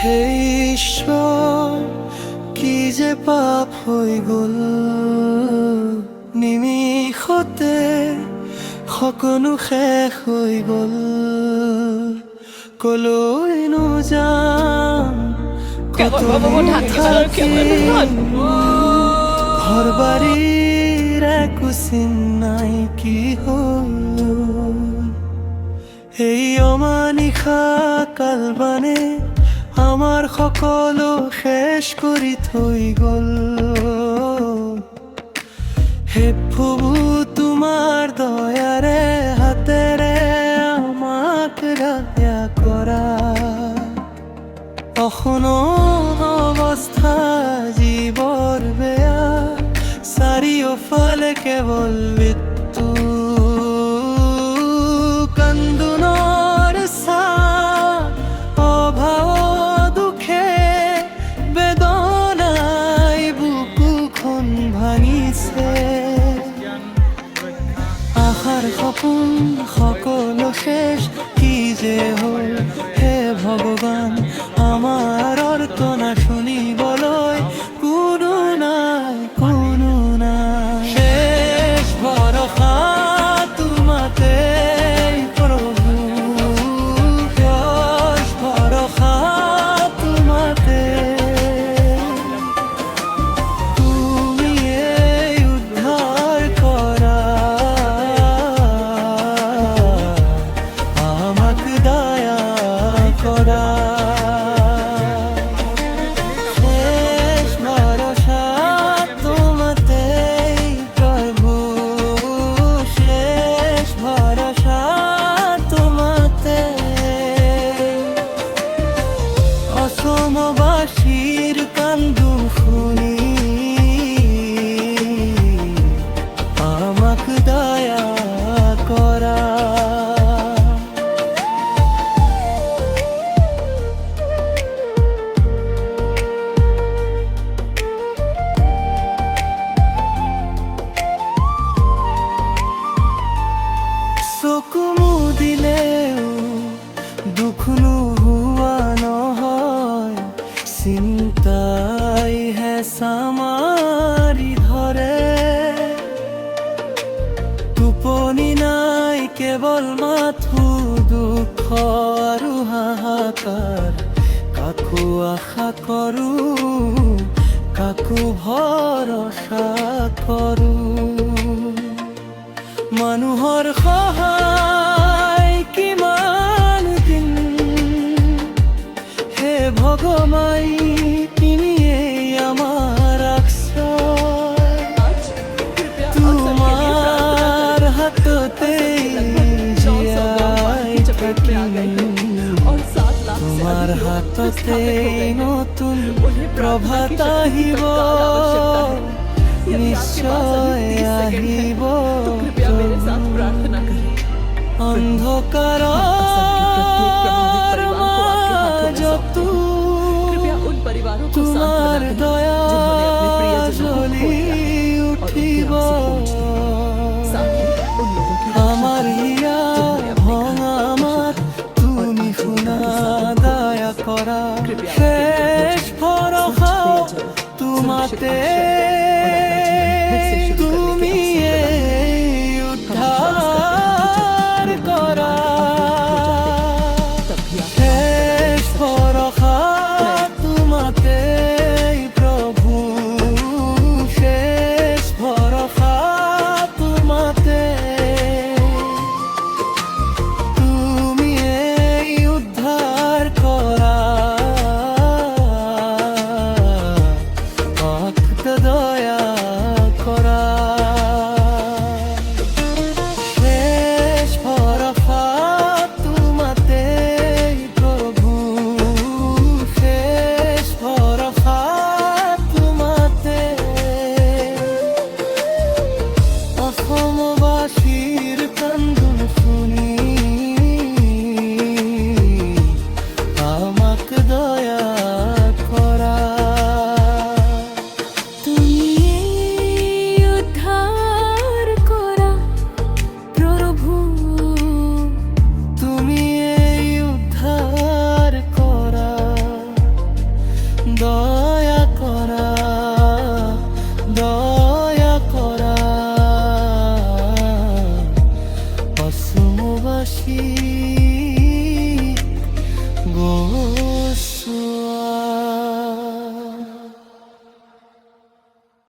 হে ঈশ্বর কি যে পাপ হৈ গ'ল নিমিষতে সকলো শেষ হৈ গ'ল কলৈনো যাম কতনো থাকিম ঘৰ বাৰীৰ একো চিন নাই কি হ'ল এই অমানিশা কালবানে আমাৰ সকলো শেষ কৰি থৈ গ'ল হে প্ৰভু তোমাৰ দয়াৰে হাতেৰে আমাক ৰক্ষা কৰা অখনো অৱস্থা জীৱৰ বেয়া চাৰিওফালে কেৱল মৃত্যু কান্দোনৰ ছাঁ অভাৱ দুখে বেদনাই বুকুখন ভাঙিছে আশাৰ সপোন সকলো শেষ কি যে হ'ল হে ভগৱান আমাৰ অৰ্চনা শুনিবলৈ কোনো নাই শেষ ভৰসা তোমাতে প্ৰভু শেষ ভৰসা তোমাতে তুমিয়েই উদ্ধাৰ কৰা আমাক দয়া কৰা অসমবাসীৰ কান্দো শুনি আমাক দয়া কৰা চকু মুদিলেও দুখ নোহোৱা নহয় চিন্তাই হেঁচা মাৰি ধৰে টোপনি নাই কেৱল মাথো দুখ আৰু হাহাকাৰ কাকো আশা কৰোঁ কাকো ভৰসা কৰোঁ মানুহৰ সহায় কিমান দিন হে ভগৱান তুমিয়েই আমাৰ আশ্ৰয় তোমাৰ হাততে জীয়াই থাকিম তোমাৰ হাততে নতুন প্ৰভাত আহিব নিশ্চয় আহিব অন্ধকাৰ